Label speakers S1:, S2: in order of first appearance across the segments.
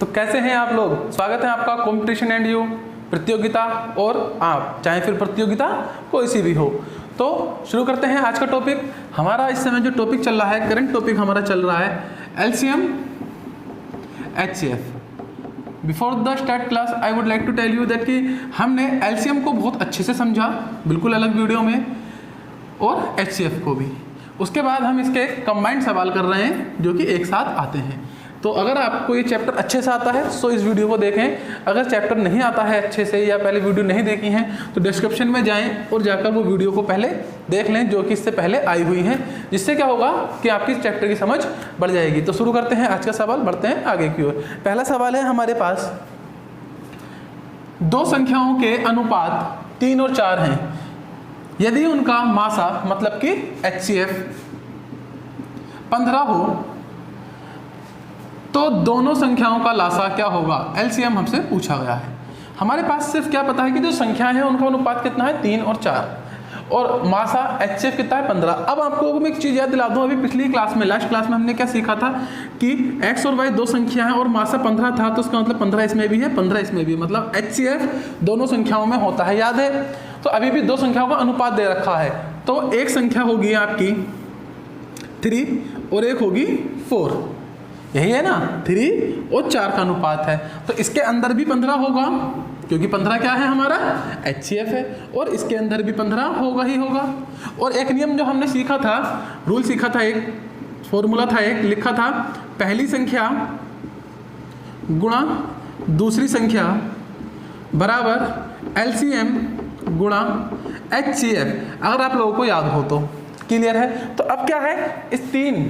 S1: तो कैसे हैं आप लोग। स्वागत है आपका कंपटीशन एंड यू प्रतियोगिता और आप, चाहे फिर प्रतियोगिता कोई सी भी हो। तो शुरू करते हैं आज का टॉपिक। हमारा इस समय जो टॉपिक चल रहा है, करंट टॉपिक हमारा चल रहा है LCM HCF. Before the start class I would like to tell you that कि हमने एलसीएम को बहुत अच्छे से समझा, बिल्कुल अलग वीडियो में, और एचसीएफ को भी। उसके बाद हम इसके कंबाइंड सवाल कर रहे हैं जो कि एक साथ आते हैं। तो अगर आपको ये चैप्टर अच्छे से आता है तो इस वीडियो को देखें। अगर चैप्टर नहीं आता है अच्छे से या पहले वीडियो नहीं देखी हैं तो डिस्क्रिप्शन में जाएं और जाकर वो वीडियो को पहले देख लें जो कि इससे पहले आई हुई हैं, जिससे क्या होगा कि आपकी इस चैप्टर की समझ बढ़ जाएगी। तो शुरू करते हैं आज का सवाल, बढ़ते हैं आगे की ओर। पहला सवाल है हमारे पास, दो संख्याओं के अनुपात 3 और 4 हैं। यदि उनका मासा मतलब कि एचसीएफ 15 हो तो दोनों संख्याओं का लासा क्या होगा। एलसीएम हमसे पूछा गया है। हमारे पास सिर्फ क्या पता है कि जो संख्याएं हैं उनका अनुपात कितना है 3 और 4, और मासा एचसीएफ कितना है 15। अब आपको मैं एक चीज़ याद दिला दूं, अभी पिछली क्लास में, लास्ट क्लास में हमने क्या सीखा था कि एक्स और वाई दो संख्या है और मासा 15 था, तो उसका मतलब 15 इसमें भी है 15 इसमें भी, मतलब एचसीएफ दोनों संख्याओं में होता है, याद है। तो अभी भी दो संख्याओं का अनुपात दे रखा है, तो एक संख्या होगी आपकी 3 और एक होगी 4, यही है ना। 3 और 4 का अनुपात है, तो इसके अंदर भी 15 होगा क्योंकि 15 क्या है हमारा एचसीएफ है, और इसके अंदर भी 15 होगा ही होगा। और एक नियम जो हमने सीखा था, रूल सीखा था, एक फॉर्मूला था, एक लिखा था, पहली संख्या गुणा दूसरी संख्या बराबर एलसीएम गुणा एचसीएफ। अगर आप लोगों को याद हो तो क्लियर है। तो अब क्या है, इस 3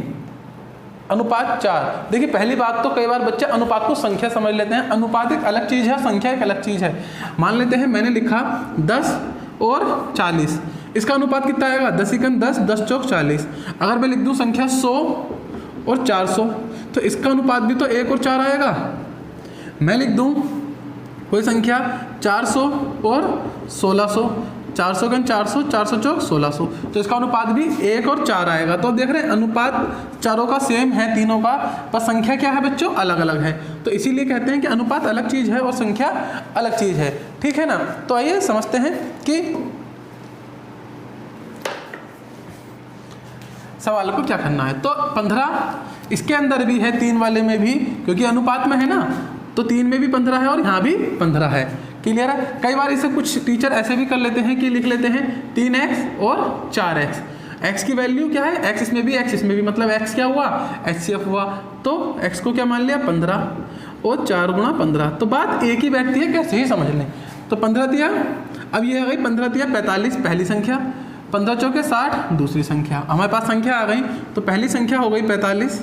S1: अनुपात 4। देखिए पहली बात तो कई बार बच्चे अनुपात को संख्या समझ लेते हैं। अनुपात एक अलग चीज़ है, संख्या एक अलग चीज़ है। मान लेते हैं मैंने लिखा 10 और 40, इसका अनुपात कितना आएगा 10 × 10, 10 चौक 40। अगर मैं लिख दूं संख्या 100 और 400 तो इसका अनुपात भी तो 1 और 4 आएगा। मैं लिख दूं कोई संख्या 400 और 1600, 400 × 400, 400 चौक 1600, तो इसका अनुपात भी 1 और 4 आएगा। तो देख रहे हैं अनुपात चारों का सेम है तीनों का, पर संख्या क्या है बच्चों अलग अलग है। तो इसीलिए कहते हैं कि अनुपात अलग चीज़ है और संख्या अलग चीज़ है, ठीक है ना। तो आइए समझते हैं कि सवाल को क्या करना है। तो 15 इसके अंदर भी है, 3 वाले में भी, क्योंकि अनुपात में है ना, तो 3 में भी 15 है और यहाँ भी 15 है। क्लियर है। कई बार इसे कुछ टीचर ऐसे भी कर लेते हैं कि लिख लेते हैं 3x और 4x। x की वैल्यू क्या है, x इसमें भी x इसमें भी, मतलब x क्या हुआ एचसीएफ हुआ। तो x को क्या मान लिया 15 और 4 × 15, तो बात एक ही बैठती है, कैसे ही समझ लें। तो 15 दिया, अब ये आ गई 15 दिया 45 पहली संख्या, 15 चौके 60 दूसरी संख्या। हमारे पास संख्या आ गई, तो पहली संख्या हो गई 45,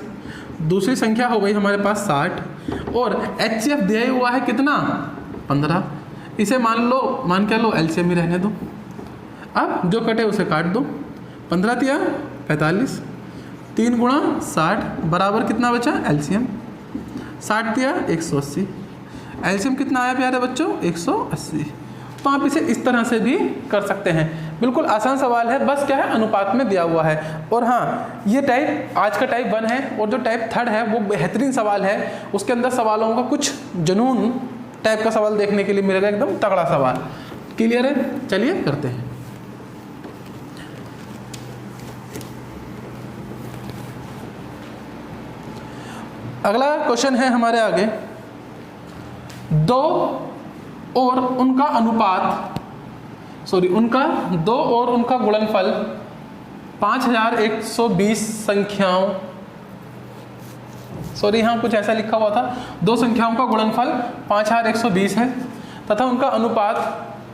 S1: दूसरी संख्या हो गई हमारे पास 60, और एचसीएफ दिया ही हुआ है कितना 15। इसे मान क्या लो एलसीएम ही रहने दो। अब जो कटे उसे काट दो। 15 दिया 45, 3 × 60 बराबर कितना बचा एलसीएम, 60 दिया 180, एलसीएम कितना आया प्यारे बच्चों 180। तो आप इसे इस तरह से भी कर सकते हैं, बिल्कुल आसान सवाल है, बस क्या है अनुपात में दिया हुआ है। और हाँ, ये टाइप आज का टाइप 1 है, और जो टाइप 3 है वो बेहतरीन सवाल है। उसके अंदर सवालों का कुछ जुनून टाइप का सवाल देखने के लिए मिलेगा, एकदम तगड़ा सवाल। क्लियर है, चलिए करते हैं। अगला क्वेश्चन है हमारे आगे, 2 और उनका अनुपात, दो और उनका गुणनफल 5120 संख्याओं, यहाँ कुछ ऐसा लिखा हुआ था, दो संख्याओं का गुणनफल 5120 है तथा उनका अनुपात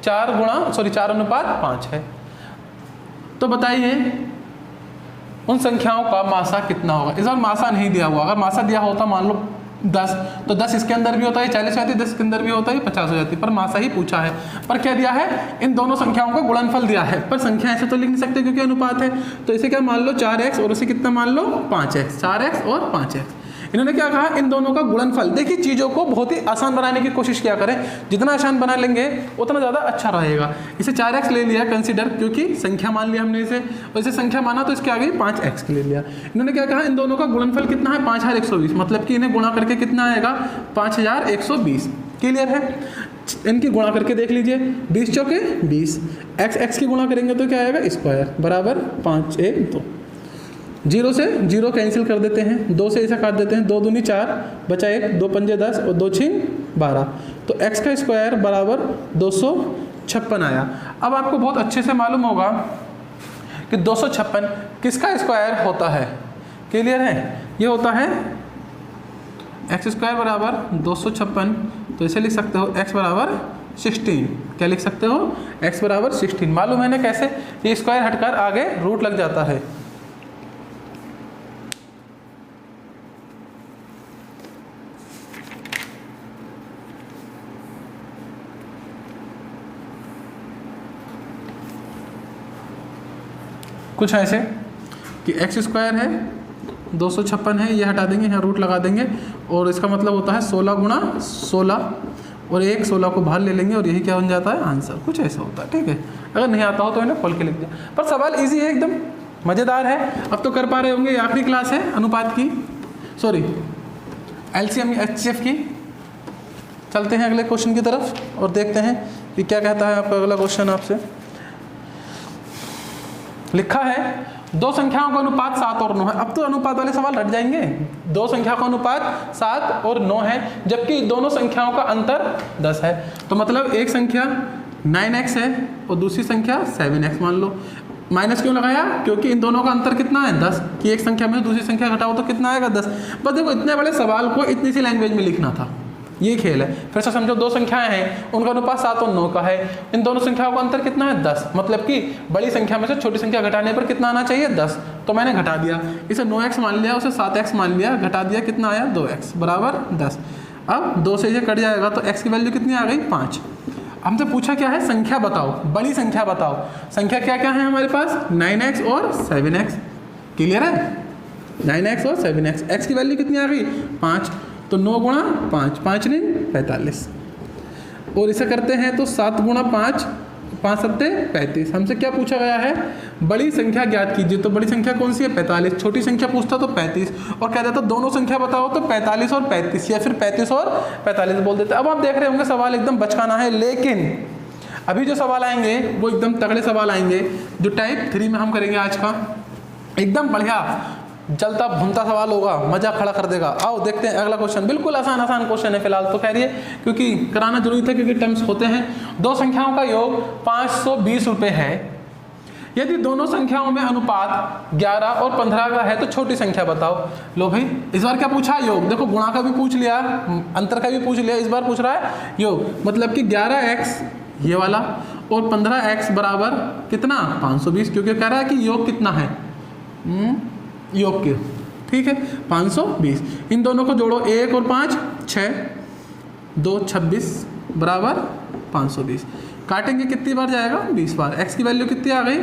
S1: 4:5 है। तो बताइए उन संख्याओं का मासा कितना होगा। इस बार मासा नहीं दिया हुआ, अगर मासा दिया होता मान लो 10, तो 10 इसके अंदर भी होता है 40 हो जाती, 10 के अंदर भी होता है 50 हो जाती, पर मासा ही पूछा है। पर क्या दिया है, इन दोनों संख्याओं का गुणनफल दिया है, पर संख्या ऐसे तो लिख नहीं सकते क्योंकि अनुपात है। तो इसे क्या मान लो 4x और उसे कितना मान लो 5x, 4x और 5x। इन्होंने क्या कहा, इन दोनों का गुणनफल। देखिए चीज़ों को बहुत ही आसान बनाने की कोशिश किया करें, जितना आसान बना लेंगे उतना ज़्यादा अच्छा रहेगा। इसे 4x ले लिया कंसिडर, क्योंकि संख्या मान लिया हमने इसे, और इसे संख्या माना तो इसके आगे 5x ले लिया। इन्होंने क्या कहा, इन दोनों का गुणनफल कितना है, 5120, मतलब कि इन्हें गुणा करके कितना आएगा, 5120। क्लियर है? इनकी गुणा करके देख लीजिए, 20 चौके 20, x की गुणा करेंगे तो क्या आएगा, स्क्वायर बराबर 5 1 2। 0 से 0 कैंसिल कर देते हैं, 2 से इसे काट देते हैं, 2 दूनी 4, बचा 1, 2 पंजे 10 और 2 छीन 12, तो x का स्क्वायर बराबर 256 आया। अब आपको बहुत अच्छे से मालूम होगा कि 256 किसका स्क्वायर होता है। क्लियर है? ये होता है एक्स स्क्वायर बराबर 256, तो इसे लिख सकते हो x बराबर 16। क्या लिख सकते हो, x बराबर 16। मालूम है ना कैसे, ये स्क्वायर हटकर आगे रूट लग जाता है। कुछ ऐसे कि एक्स स्क्वायर है 256 है, ये हटा देंगे, यहाँ रूट लगा देंगे, और इसका मतलब होता है 16 गुणा 16, और एक 16 को बाहर ले लेंगे और यही क्या बन जाता है, आंसर। कुछ ऐसा होता है। ठीक है, अगर नहीं आता हो तो इन्हें खोल के लिख दिया, पर सवाल इजी है, एकदम मज़ेदार है। अब तो कर पा रहे होंगे, ये आखिरी क्लास है अनुपात की, सॉरी LCM HCF की। चलते हैं अगले क्वेश्चन की तरफ और देखते हैं कि क्या कहता है आपका अगला क्वेश्चन। आपसे लिखा है दो संख्याओं का अनुपात 7 और 9 है। अब तो अनुपात वाले सवाल हट जाएंगे। दो संख्या का अनुपात 7 और 9 है, जबकि दोनों संख्याओं का अंतर 10 है। तो मतलब एक संख्या 9x है और दूसरी संख्या 7x मान लो। माइनस क्यों लगाया, क्योंकि इन दोनों का अंतर कितना है, 10, कि एक संख्या में दूसरी संख्या घटाओ तो कितना आएगा, 10। बस देखो, इतने बड़े सवाल को इतनी सी लैंग्वेज में लिखना था, ये खेल है। फिर से समझो, दो संख्याएं हैं, उनका अनुपात 7 और 9 का है, इन दोनों संख्याओं का अंतर कितना है, 10, मतलब कि बड़ी संख्या में से छोटी संख्या घटाने पर कितना आना चाहिए, 10। तो मैंने घटा दिया, इसे 9x मान लिया, उसे 7x मान लिया, घटा दिया, कितना आया, 2x बराबर 10। अब 2 से ये कट जाएगा तो x की वैल्यू कितनी आ गई, 5। हमसे पूछा क्या है, संख्या बताओ, बड़ी संख्या बताओ। संख्या क्या क्या है हमारे पास, 9x और 7x। क्लियर है, 9x और 7x। x की वैल्यू कितनी आ गई, 5, तो 9 गुणा 5, 5 नहीं 45। और इसे करते हैं तो 7 गुणा 5, 5 सत्ते 35। हमसे क्या पूछा गया है, बड़ी संख्या ज्ञात कीजिए। तो बड़ी संख्या कौन सी है, 45। छोटी संख्या पूछता तो 35, और कह देता दोनों संख्या बताओ तो 45 और 35, या फिर 35 और 45 बोल देते। अब आप देख रहे होंगे सवाल एकदम बचकाना है, लेकिन अभी जो सवाल आएंगे वो एकदम तगड़े सवाल आएंगे, जो टाइप 3 में हम करेंगे आज का। एकदम बढ़िया जलता भुनता सवाल होगा, मजा खड़ा कर देगा। आओ देखते हैं अगला क्वेश्चन। बिल्कुल आसान क्वेश्चन है फिलहाल तो, खैर ये क्योंकि कराना जरूरी था, क्योंकि टर्म्स होते हैं। दो संख्याओं का योग 520 रुपये है। यदि दोनों संख्याओं में अनुपात 11 और 15 का है तो छोटी संख्या बताओ। लो भाई, इस बार क्या पूछा, योग। देखो, गुणा का भी पूछ लिया, अंतर का भी पूछ लिया, इस बार पूछ रहा है योग। मतलब कि 11x ये वाला और 15x बराबर कितना, 520, क्योंकि कह रहा है कि योग कितना है, योग के, ठीक है, 520। इन दोनों को जोड़ो, 1 और 5 6, 2 26 बराबर 520। काटेंगे कितनी बार जाएगा, 20 बार। x की वैल्यू कितनी आ गई,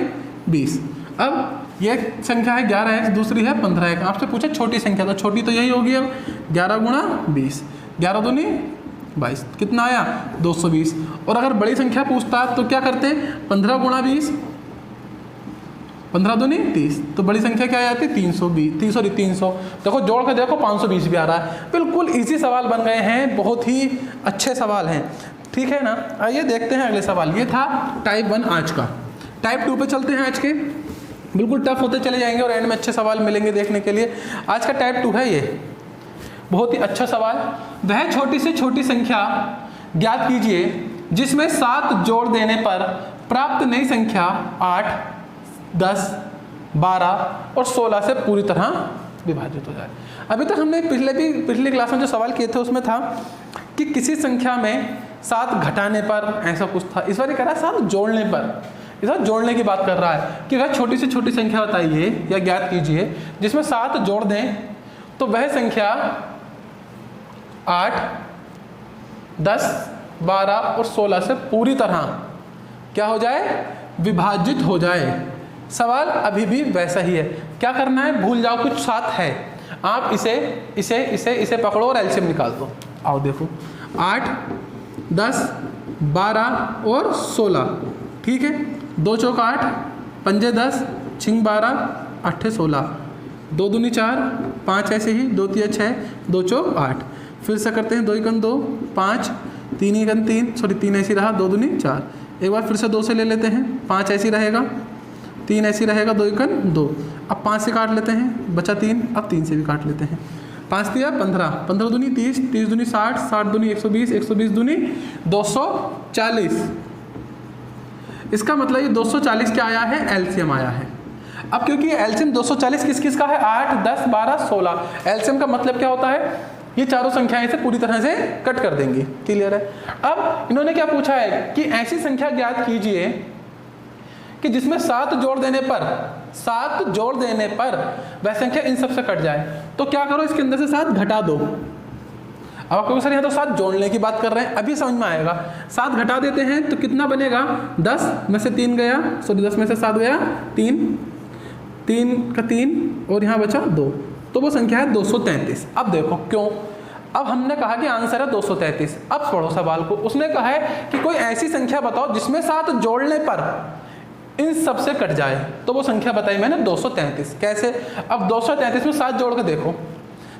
S1: 20। अब ये संख्या है 11x, दूसरी है 15x। आपसे पूछा छोटी संख्या, तो छोटी तो यही होगी। अब 11 गुणा 20, 11 दूनी 22, कितना आया, 220। और अगर बड़ी संख्या पूछता तो क्या करते, 15 गुणा 20, 15 दूनी 30, तो बड़ी संख्या क्या आ जाती है, 300। देखो जोड़ के देखो 520 भी आ रहा है। बिल्कुल इजी सवाल बन गए हैं, बहुत ही अच्छे सवाल हैं, ठीक है ना। आइए देखते हैं अगले सवाल। ये था टाइप 1 आज का। टाइप 2 पे चलते हैं आज के। बिल्कुल टफ होते चले जाएंगे और एंड में अच्छे सवाल मिलेंगे देखने के लिए। आज का टाइप 2 है ये, बहुत ही अच्छा सवाल। वह छोटी से छोटी संख्या ज्ञात कीजिए जिसमें 7 जोड़ देने पर प्राप्त नई संख्या 8, 10, 12 और 16 से पूरी तरह विभाजित हो जाए। अभी तक हमने पिछली क्लास में जो सवाल किए थे उसमें था कि किसी संख्या में 7 घटाने पर, ऐसा कुछ था। इस बार ये कह रहा है 7 जोड़ने पर। इस बार जोड़ने की बात कर रहा है कि वह छोटी से छोटी संख्या बताइए या ज्ञात कीजिए जिसमें 7 जोड़ दें तो वह संख्या 8, 10, 12 और 16 से पूरी तरह क्या हो जाए, विभाजित हो जाए। सवाल अभी भी वैसा ही है, क्या करना है, भूल जाओ कुछ 7 है। आप इसे इसे इसे इसे पकड़ो और एलसीएम निकाल दो। आओ देखो 8, 10, 12 और 16, ठीक है। 2 चौक 8, 5 10, 6 12, 8 16, 2 दूनी 4, 5 ऐसे ही, 2 3 6, 2 चौक 8। फिर से करते हैं 2 1 2, 5, 3 1 3, सॉरी 3 ऐसी रहा, 2 दूनी 4। एक बार फिर से 2 से ले लेते हैं, 5 ऐसी रहेगा, 3 ऐसी रहेगा, 2 1 2। अब 5 से काट लेते हैं, बचा 3, अब 3 से भी काट लेते हैं। 5 दिया 15, 15 दूनी 30, 30 दूनी 60, 60 दूनी 120, 120 दूनी 240। इसका मतलब ये 240 क्या आया है, एलसीएम आया है। अब क्योंकि एलसीएम 240 किस किस का है, 8, 10, 12, 16। एलसीएम का मतलब क्या होता है, ये चारों संख्याएं से पूरी तरह से कट कर देंगी। क्लियर है। अब इन्होंने क्या पूछा है कि ऐसी संख्या ज्ञात कीजिए कि जिसमें 7 जोड़ देने पर वह संख्या इन सब से कट जाए। तो क्या करो, इसके अंदर से 7 घटा दो। अब आपको सर यहाँ तो 7 जोड़ने की बात कर रहे हैं, अभी समझ में आएगा। 7 घटा देते हैं तो कितना बनेगा, 10 में से 3 गया, सॉरी 10 में से 7 गया, 3, 3 का 3 और यहाँ बचा 2, तो वो संख्या है 233। अब देखो क्यों, अब हमने कहा कि आंसर है 233। अब पढ़ो सवाल को, उसने कहा है कि कोई ऐसी संख्या बताओ जिसमें 7 जोड़ने पर इन सब से कट जाए। तो वो संख्या बताई मैंने 233। कैसे, अब 233 में 7 जोड़ के देखो,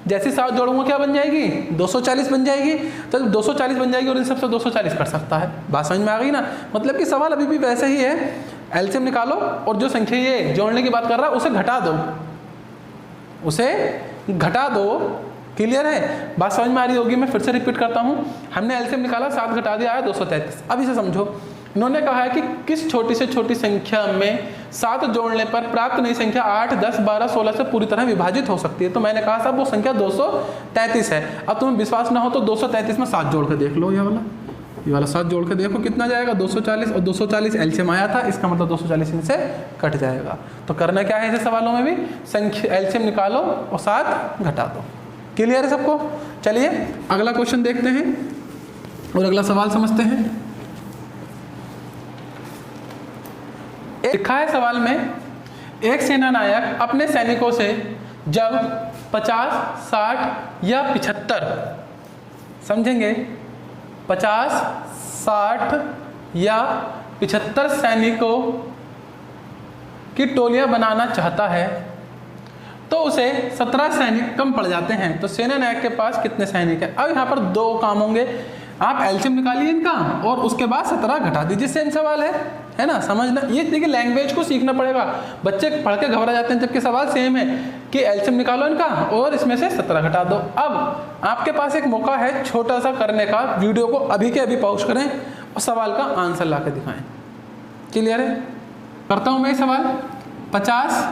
S1: जैसे 7 जोड़ूंगा क्या बन जाएगी, 240 बन जाएगी। तो 240 बन जाएगी और इन सब से 240 कट सकता है। बात समझ में आ गई ना। मतलब कि सवाल अभी भी वैसे ही है, एलसीएम निकालो और जो संख्या ये जोड़ने की बात कर रहा है उसे घटा दो, क्लियर है। बात समझ में आ रही होगी। मैं फिर से रिपीट करता हूँ, हमने एलसीएम निकाला, 7 घटा दिया, आया 233। अब इसे समझो, इन्होंने कहा है कि किस छोटी से छोटी संख्या में 7 जोड़ने पर प्राप्त नई संख्या 8, 10, 12, 16 से पूरी तरह विभाजित हो सकती है। तो मैंने कहा साहब वो संख्या 233 है। अब तुम्हें विश्वास ना हो तो 233 में 7 जोड़ के देख लो, ये वाला 7 जोड़ के देखो कितना जाएगा, 240, और 240 एलसीएम आया था, इसका मतलब 240 इनसे कट जाएगा। तो करना क्या है ऐसे सवालों में भी, संख्या एलसीएम निकालो और 7 घटा दो। क्लियर है सबको। चलिए अगला क्वेश्चन देखते हैं और अगला सवाल समझते हैं। लिखा है सवाल में, एक सेनानायक अपने सैनिकों से जब 50, 60 या 75, समझेंगे, 50, 60 या 75 सैनिकों की टोलियां बनाना चाहता है तो उसे 17 सैनिक कम पड़ जाते हैं। तो सेनानायक के पास कितने सैनिक हैं। अब यहाँ पर 2 काम होंगे, आप एलसीएम निकालिए इनका और उसके बाद 17 घटा दीजिए। सेम सवाल है ना, समझना। ये देखिए लैंग्वेज को सीखना पड़ेगा, बच्चे पढ़ के घबरा जाते हैं, जबकि सवाल सेम है कि एलसीएम निकालो इनका और इसमें से 17 घटा दो। अब आपके पास एक मौका है छोटा सा करने का, वीडियो को अभी के अभी पॉज करें और सवाल का आंसर ला के दिखाएं। क्लियर है। करता हूँ मैं सवाल। 50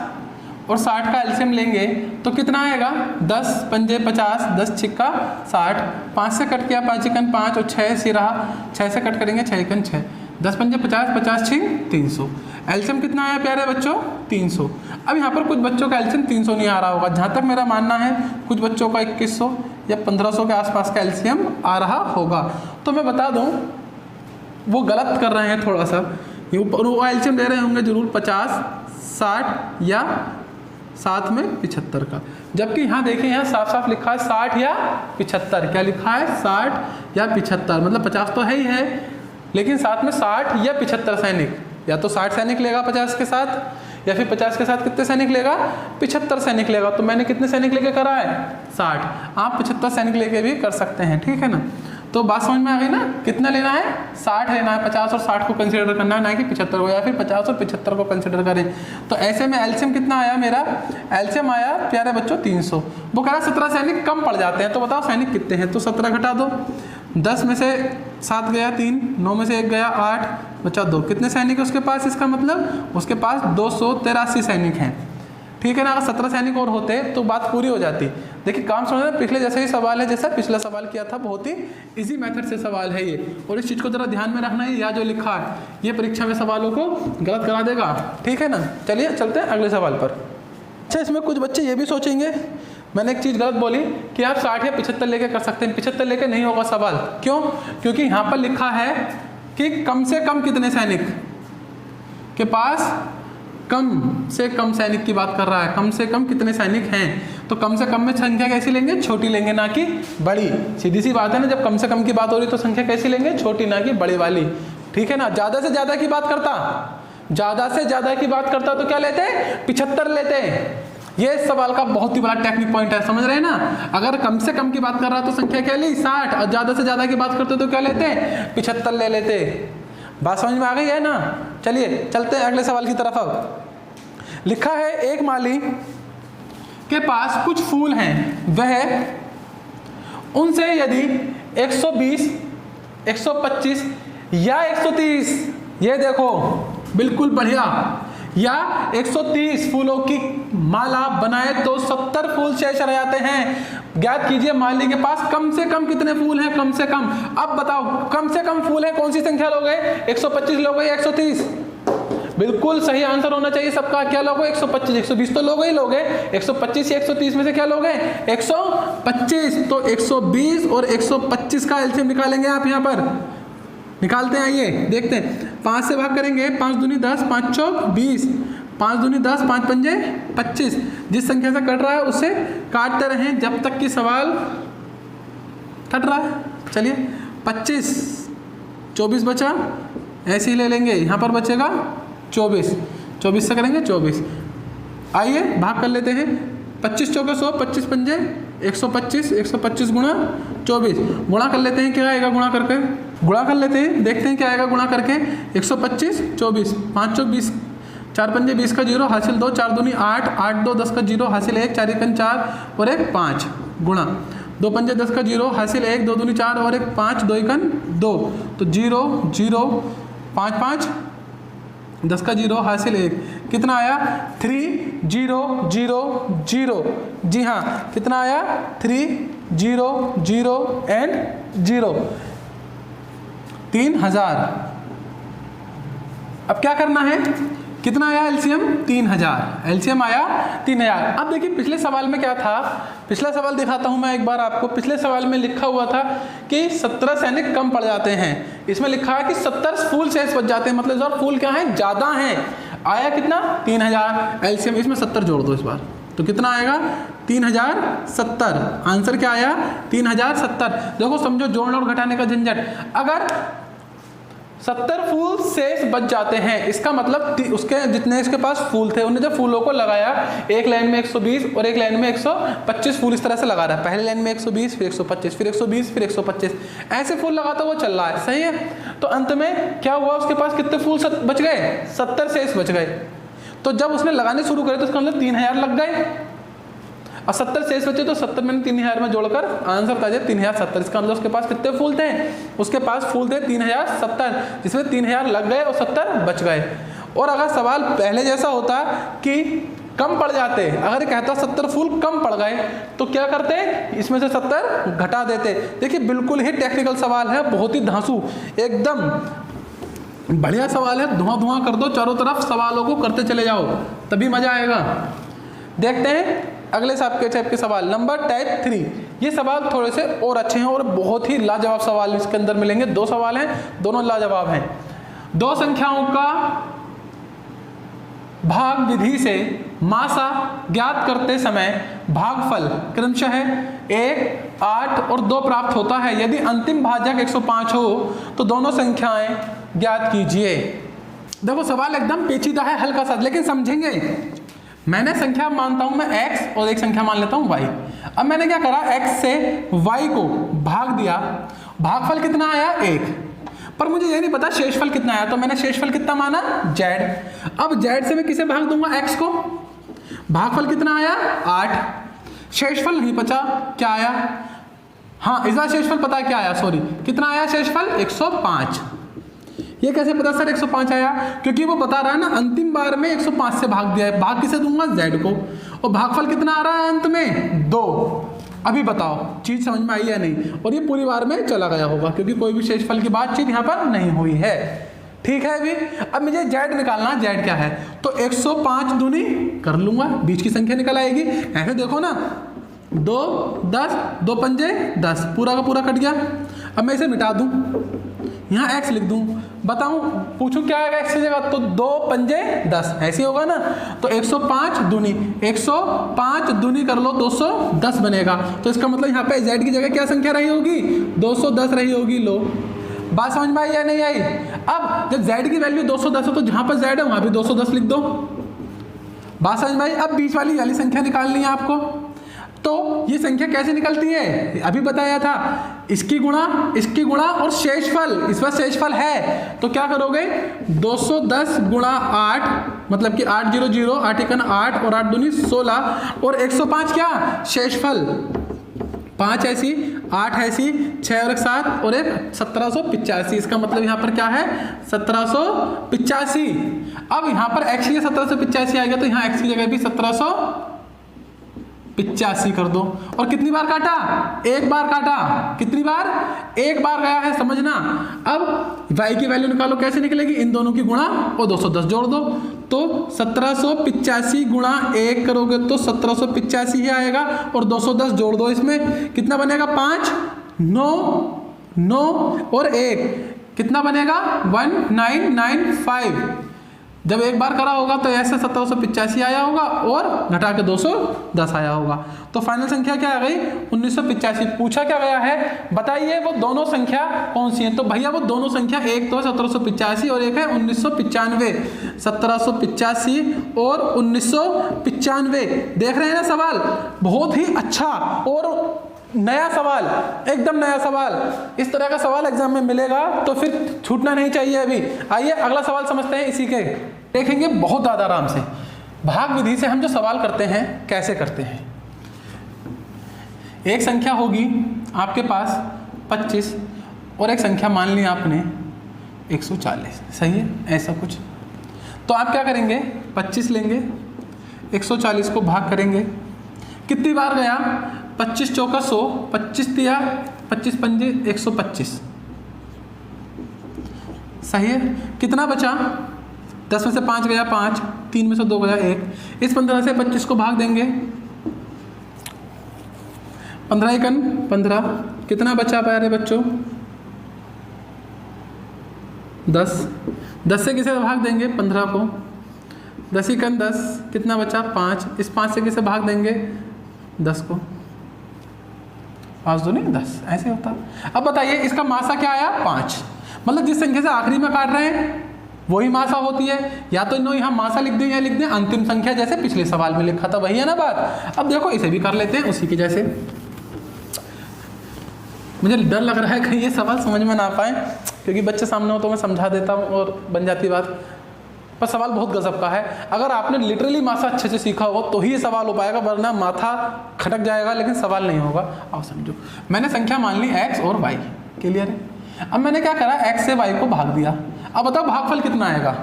S1: और 60 का एलसीएम लेंगे तो कितना आएगा, 10 पंजे 50, 10 छिक्का 60, 5 से कट किया, 5 एकन 5 और 6 सी रहा, 6 से कट करेंगे 6 एकन 6, 10 पंजे 50, 50 छिक 300। एलसीएम कितना आया प्यारे बच्चों, 300। अब यहाँ पर कुछ बच्चों का एलसीएम 300 नहीं आ रहा होगा, जहाँ तक मेरा मानना है कुछ बच्चों का 2100 या 1500 के आसपास का एलसीएम आ रहा होगा। तो मैं बता दूँ वो गलत कर रहे हैं थोड़ा सा, वो एलसीएम ले रहे होंगे जरूर 50, 60 या साथ में 75 का, जबकि यहाँ देखिए यहाँ साफ साफ लिखा है 60 या 75। क्या लिखा है, 60 या 75, मतलब 50 तो है ही है, लेकिन साथ में 60 या 75 सैनिक। या तो 60 सैनिक लेगा 50 के साथ, या फिर 50 के साथ कितने सैनिक लेगा, 75 सैनिक लेगा। तो मैंने कितने सैनिक लेके करा है, 60। आप 75 सैनिक लेके भी कर सकते हैं, ठीक है ना। तो बात समझ में आ गई ना, कितना लेना है, 60 लेना है, 50 और 60 को कंसीडर करना है, ना कि 75 को, या फिर 50 और 75 को कंसीडर करें। तो ऐसे में एलसीएम कितना आया मेरा, एलसीएम आया प्यारे बच्चों 300। वो कह रहा 17 सैनिक कम पड़ जाते हैं, तो बताओ सैनिक कितने हैं। तो 17 घटा दो, 10 में से 7 गया 3, 9 में से 1 गया 8, बचा 2। कितने सैनिक है उसके पास, इसका मतलब उसके पास 283 सैनिक हैं, ठीक है ना। अगर 17 सैनिक और होते तो बात पूरी हो जाती। देखिए काम समझना, पिछले जैसा ही सवाल है जैसा पिछला सवाल किया था, बहुत ही इजी मेथड से सवाल है ये, और इस चीज़ को जरा ध्यान में रखना है, या जो लिखा है ये परीक्षा में सवालों को गलत करा देगा, ठीक है ना। चलिए चलते हैं अगले सवाल पर। अच्छा, इसमें कुछ बच्चे ये भी सोचेंगे मैंने एक चीज़ गलत बोली कि आप 60 या 75 लेके कर सकते हैं। 75 लेके नहीं होगा सवाल, क्यों, क्योंकि यहाँ पर लिखा है कि कम से कम कितने सैनिक के पास कम से कम सैनिक की बात कर रहा है, कम से कम कितने सैनिक हैं, तो कम से कम में संख्या कैसी लेंगे, छोटी लेंगे ना कि बड़ी। सीधी सी बात है ना, जब कम से कम की बात हो रही तो संख्या कैसी लेंगे, छोटी ना कि बड़ी वाली, ठीक है ना। ज़्यादा से ज़्यादा की बात करता, ज़्यादा से ज़्यादा की बात करता तो क्या लेते हैं, 75 लेते हैं। ये इस सवाल का बहुत ही बड़ा टेक्निक पॉइंट है, समझ रहे हैं ना। अगर कम से कम की बात कर रहा है तो संख्या क्या ली, 60, और ज़्यादा से ज़्यादा की बात करते तो क्या लेते हैं, 75 ले लेते। बात समझ में आ गई है ना। चलिए चलते हैं अगले सवाल की तरफ। अब लिखा है एक माली के पास कुछ फूल हैं, वह उनसे यदि 120, 125 या 130, ये देखो बिल्कुल बढ़िया, या 130 फूलों की माला बनाए तो 70 फूल शेष रह जाते हैं। ज्ञात कीजिए माली के पास कम से कम कितने फूल हैं, कम से कम। अब बताओ कम से कम फूल है कौन सी संख्या लोगे, 125 लोगे या 130? बिल्कुल सही आंसर होना चाहिए सबका, क्या लोगे, 125, 120 तो लोगे ही लोगे, 125 या 130 में से क्या लोगे, 125। तो 120 और 125 का एलसीएम निकालेंगे आप यहाँ पर, निकालते हैं, आइए देखते हैं। 5 से भाग करेंगे, 5 दूनी 10, 5 चौक 20, 5 दूनी 10, 5 पंजे 25। जिस संख्या से कट रहा है उससे काटते रहें जब तक कि सवाल कट रहा है। चलिए 25, 24 बचा, ऐसे ही ले लेंगे, यहाँ पर बचेगा 24, 24 से करेंगे 24। आइए भाग कर लेते हैं, 25 चौके 100, 25 पंजे 125, 125 गुणा 24, गुणा कर लेते हैं, क्या आएगा गुणा करके, गुणा कर लेते हैं, देखते हैं क्या आएगा गुणा करके। 125 24, 5 चौक 20, 4 पंजे 20 का 0 हासिल 2, 4 दूनी 8, 8 2 10 का 0 हासिल 1, 4 एकन 4 और 1 5 गुणा 2 पंजे 10 का 0 हासिल 1, 2 दूनी 4 और 1 5, 2 एकन 2, तो 0 0 5 5 10 का 0 हासिल 1, कितना आया 3 0 0 0। जी हाँ, कितना आया 3 0 0 एंड 0, 3000। अब क्या करना है, कितना आया एलसीएम, 3000, एलसीएम आया 3000। अब देखिए पिछले सवाल में क्या था, पिछला सवाल दिखाता हूं मैं एक बार आपको। पिछले सवाल में लिखा हुआ था कि 17 सैनिक कम पड़ जाते हैं, इसमें लिखा है कि 70 फूल शेष बच जाते हैं, मतलब और फूल क्या है, ज़्यादा हैं। आया कितना 3000, एलसीएम इसमें 70 जोड़ दो इस बार, तो कितना आएगा 3070। आंसर क्या आया 3070। देखो समझो जोड़ने और घटाने का झंझट। अगर 70 फूल शेष बच जाते हैं, इसका मतलब उसके जितने इसके पास फूल थे उन्हें जब फूलों को लगाया, एक लाइन में 120 और एक लाइन में 125 फूल इस तरह से लगा रहा है। पहले लाइन में 120 फिर 125 फिर 120 फिर 125, ऐसे फूल लगाता वो चल रहा है, सही है। तो अंत में क्या हुआ, उसके पास कितने फूल बच गए, 70 शेष बच गए। तो जब उसने लगाने शुरू करे तो उसका मतलब 3000 लग गए, और 70 शेष बचे, तो 70 मैंने 3000 में जोड़कर आंसर बता दिया 3070। इसका मतलब उसके पास कितने फूल थे, उसके पास फूल थे 3070, जिसमें 3000 लग गए और 70 बच गए। और अगर सवाल पहले जैसा होता कि कम पड़ जाते, अगर कहता 70 फूल कम पड़ गए, तो क्या करते, इसमें से 70 घटा देते। देखिए बिल्कुल ही टेक्निकल सवाल है, बहुत ही धांसू, एकदम बढ़िया सवाल है। धुआं धुआं कर दो चारों तरफ, सवालों को करते चले जाओ, तभी मजा आएगा। देखते हैं अगले टाइप के सवाल, नंबर टाइप 3। ये सवाल थोड़े से और अच्छे हैं और बहुत ही लाजवाब सवाल इसके अंदर मिलेंगे। 2 सवाल हैं, दोनों लाजवाब हैं। 2 संख्याओं का भाग विधि से मासा ज्ञात करते समय भागफल क्रमशः 1, 8 और 2 प्राप्त होता है। यदि अंतिम भाजक 105 हो तो दोनों संख्याएं ज्ञात कीजिए। देखो सवाल एकदम पेचीदा है, हल्का सा, लेकिन समझेंगे। मैंने संख्या मानता हूं मैं x और एक संख्या मान लेता हूं y। अब मैंने क्या करा, x से y को भाग दिया, भागफल कितना आया 1, पर मुझे ये नहीं पता शेषफल कितना आया, तो मैंने शेषफल कितना माना z। अब z से मैं किसे भाग दूंगा, x को, भागफल कितना आया 8, शेषफल नहीं पता क्या आया, हाँ इस बार शेषफल पता है क्या आया, सॉरी कितना आया शेषफल 105। ये कैसे पता सर 105 आया, क्योंकि वो बता रहा है ना अंतिम बार में 105 से भाग दिया है, भाग किसे दूंगा z को, और भागफल कितना आ रहा है अंत में 2। अभी बताओ चीज समझ में आई या नहीं, और ये पूरी बार में चला गया होगा क्योंकि कोई भी शेषफल की बातचीत यहाँ पर नहीं हुई है, ठीक है। अभी अब मुझे z निकालना, z क्या है, तो 105 दूनी कर लूंगा, बीच की संख्या निकल आएगी। ऐसे देखो ना, 2 10, 2 पंजे 10, पूरा का पूरा कट गया। अब मैं इसे मिटा दूं, यहाँ x लिख दूँ, बताऊँ पूछूँ क्या आएगा x की जगह, तो 2 पंजे 10 ऐसे होगा ना। तो 105 दूनी 105 दूनी कर लो 210 बनेगा। तो इसका मतलब यहाँ पे z की जगह क्या संख्या रही होगी, 210 रही होगी। लो बात समझ में आई या नहीं आई। अब जब z की वैल्यू 210 है तो जहाँ पर z है वहाँ भी 210 लिख दो। बात समझ में आई। अब बीच वाली संख्या निकालनी है आपको। तो ये संख्या कैसे निकलती है, अभी बताया था, इसकी गुणा और शेषफल, इस पर शेषफल है तो क्या करोगे, 210 गुणा 8 मतलब कि 800 8 एकन 8 और 8 दूनी 16 और 105 क्या शेषफल, 5 ऐसी 8 ऐसी 6 और 1 7 और एक 1785। इसका मतलब यहाँ पर क्या है 1785। अब यहाँ पर x की 1785 आएगा तो यहाँ x की जगह भी 1785 कर दो। और कितनी बार काटा, एक बार काटा, कितनी बार, एक बार गया है, समझना। अब y की वैल्यू निकालो, कैसे निकलेगी, इन दोनों की गुणा और 210 जोड़ दो। तो 1785 गुणा 1 करोगे तो 1785 ही आएगा और 210 जोड़ दो, इसमें कितना बनेगा 5 9 और 1 कितना बनेगा 1995। जब एक बार करा होगा तो ऐसे 1785 आया होगा और घटा के 210 आया होगा। तो फाइनल संख्या क्या आ गई 1985। पूछा क्या गया है, बताइए वो दोनों संख्या कौन सी है। तो भैया वो दोनों संख्या एक तो है 1785 और एक है 1995। 1785 और 1995 देख रहे हैं ना सवाल, बहुत ही अच्छा और नया सवाल, एकदम नया सवाल। इस तरह का सवाल एग्जाम में मिलेगा तो फिर छूटना नहीं चाहिए। अभी आइए अगला सवाल समझते हैं, इसी के देखेंगे बहुत ज़्यादा आराम से। भाग विधि से हम जो सवाल करते हैं कैसे करते हैं, एक संख्या होगी आपके पास 25 और एक संख्या मान ली आपने 140, सही है ऐसा कुछ। तो आप क्या करेंगे 25 लेंगे, 140 को भाग करेंगे, कितनी बार गया 25 चौका 100, 25 दिया 25 पंजे 125, सही है। कितना बचा 10 में से 5 गया 5, 3 में से 2 गया 1। इस 15 से 25 को भाग देंगे, 15 एकन 15, कितना बचा प्यारे बच्चों 10। 10 से किसे भाग देंगे 15 को, 10 एकन 10, कितना बचा 5। इस 5 से किसे भाग देंगे 10 को, 5 दूनी 10, ऐसे होता। अब बताइए इसका मासा क्या आया 5, मतलब जिस संख्या से आखिरी में काट रहे हैं वही मासा होती है। या तो इन्होंने यहाँ मासा लिख दें या लिख दें अंतिम संख्या, जैसे पिछले सवाल में लिखा था, वही है ना बात। अब देखो इसे भी कर लेते हैं उसी के जैसे। मुझे डर लग रहा है कहीं ये सवाल समझ में ना पाए, क्योंकि बच्चे सामने हो तो मैं समझा देता हूँ और बन जाती बात, पर सवाल बहुत गजब का है। अगर आपने लिटरली मासा अच्छे से सीखा हो तो ही ये सवाल हो पाएगा, वरना माथा खटक जाएगा लेकिन सवाल नहीं होगा। आओ समझो, मैंने संख्या मान ली x और y, क्लियर है। अब मैंने क्या करा x से y को भाग दिया। अब बताओ भागफल कितना आएगा,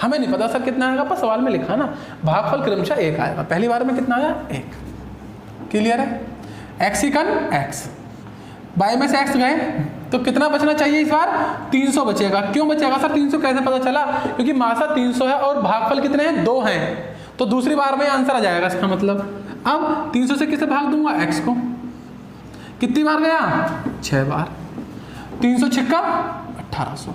S1: हमें नहीं पता सर कितना आएगा, पर सवाल में लिखा ना भागफल क्रमशः 1 आएगा। पहली बार में कितना आया 1, क्लियर है। x इकन x, y में से x गए तो कितना बचना चाहिए इस बार 300 बचेगा। क्यों बचेगा सर 300 कैसे पता चला, क्योंकि मासा 300 है और भागफल कितने हैं 2 हैं, तो दूसरी बार में आंसर आ जाएगा इसका मतलब। अब 300 से किसे भाग दूंगा x को, कितनी बार गया 6 बार, 300 छिक्का 1800।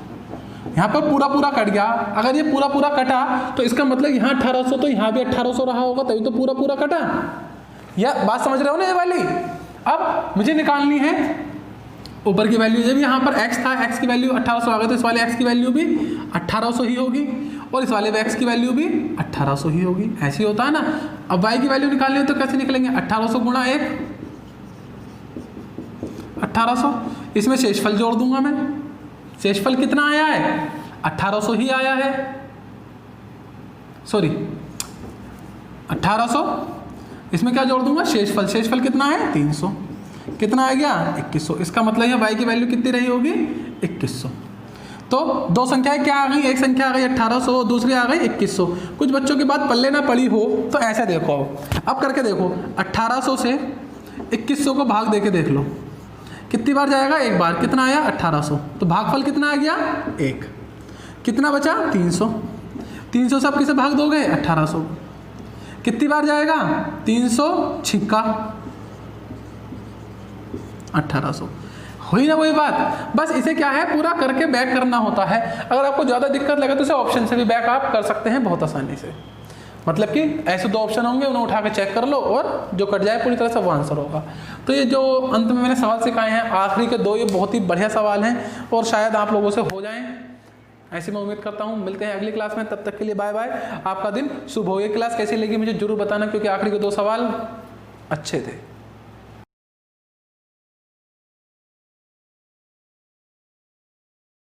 S1: यहाँ पर पूरा कट गया। अगर ये पूरा कटा तो इसका मतलब यहाँ 1800 तो यहाँ भी 1800 रहा होगा, तभी तो पूरा कटा। या बात समझ रहे हो ना ये वाली। अब मुझे निकालनी है ऊपर की वैल्यू। जब यहाँ पर x था, x की वैल्यू 1800 आ गई तो इस वाले x की वैल्यू भी 1800 ही होगी और इस वाले x की वैल्यू भी 1800 ही होगी। ऐसे ही होता है ना। अब y की वैल्यू निकालनी है तो कैसे निकलेंगे 1800 गुणा 1, 1800। इसमें शेषफल जोड़ दूंगा मैं, शेषफल कितना आया है 1800 ही आया है, सॉरी 1800। इसमें क्या जोड़ दूंगा शेषफल, शेषफल कितना है 300, कितना आ गया 2100। इसका मतलब है y की वैल्यू कितनी रही होगी 2100। तो दो संख्याएं क्या आ गई, एक संख्या आ गई 1800, दूसरी आ गई 2100। कुछ बच्चों की बात पल्ले ना पड़ी हो तो ऐसे देखो, अब करके देखो 1800 से 2100 को भाग देके देख लो कितनी बार जाएगा, एक बार। कितना आया 1800, तो भागफल कितना आ गया 1, कितना बचा 300। 300 से आप किसे भाग दोगे 1800, कितनी बार जाएगा 300 छिक्का 1800। हुई ना वही बात। बस इसे क्या है, पूरा करके बैक करना होता है। अगर आपको ज़्यादा दिक्कत लगे तो इसे ऑप्शन से भी बैक आप कर सकते हैं बहुत आसानी से। मतलब कि ऐसे 2 ऑप्शन होंगे, उन्हें उठा के चेक कर लो और जो कट जाए पूरी तरह से वो आंसर होगा। तो ये जो अंत में मैंने सवाल सिखाए हैं, आखिरी के 2 ये बहुत ही बढ़िया सवाल हैं और शायद आप लोगों से हो जाएं, ऐसी मैं उम्मीद करता हूँ। मिलते हैं अगली क्लास में, तब तक के लिए बाय बाय। आपका दिन शुभ हो। ये क्लास कैसी लगी मुझे जरूर बताना, क्योंकि आखिरी के 2 सवाल अच्छे थे।